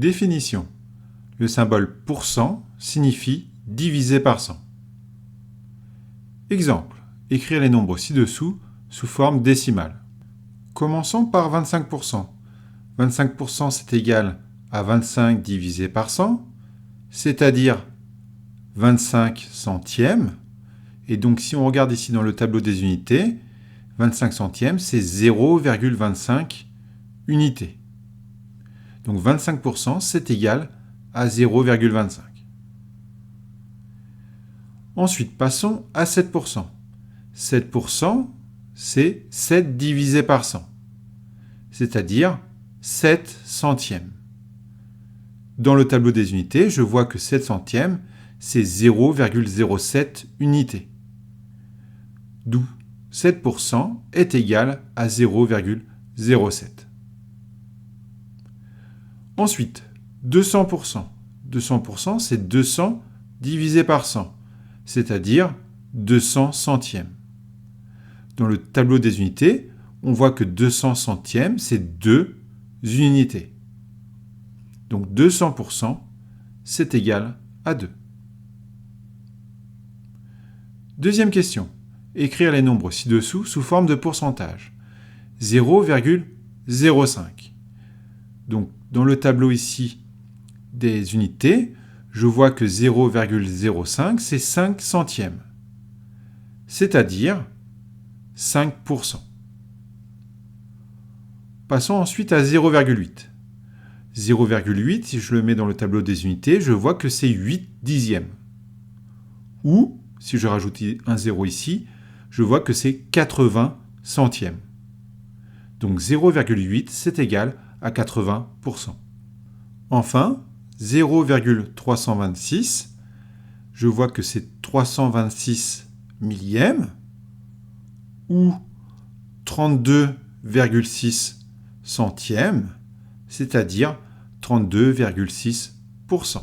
Définition. Le symbole pourcent signifie divisé par 100. Exemple. Écrire les nombres ci-dessous sous forme décimale. Commençons par 25%. 25% c'est égal à 25 divisé par 100, c'est-à-dire 25 centièmes. Et donc si on regarde ici dans le tableau des unités, 25 centièmes c'est 0,25 unités. Donc 25% c'est égal à 0,25. Ensuite, passons à 7%. 7%, c'est 7 divisé par 100, c'est-à-dire 7 centièmes. Dans le tableau des unités, je vois que 7 centièmes, c'est 0,07 unités. D'où 7% est égal à 0,07. Ensuite, 200%. 200%, c'est 200 divisé par 100, c'est-à-dire 200 centièmes. Dans le tableau des unités, on voit que 200 centièmes, c'est 2 unités. Donc 200%, c'est égal à 2. Deuxième question. Écrire les nombres ci-dessous sous forme de pourcentage. 0,05. Donc dans le tableau ici des unités, je vois que 0,05, c'est 5 centièmes, c'est-à-dire 5%. Passons ensuite à 0,8. 0,8, si je le mets dans le tableau des unités, je vois que c'est 8 dixièmes. Ou, si je rajoute un 0 ici, je vois que c'est 80 centièmes. Donc 0,8, c'est égal à 80%. Enfin, 0,326, je vois que c'est 326 millièmes, ou 32,6 centièmes, c'est-à-dire 32,6%.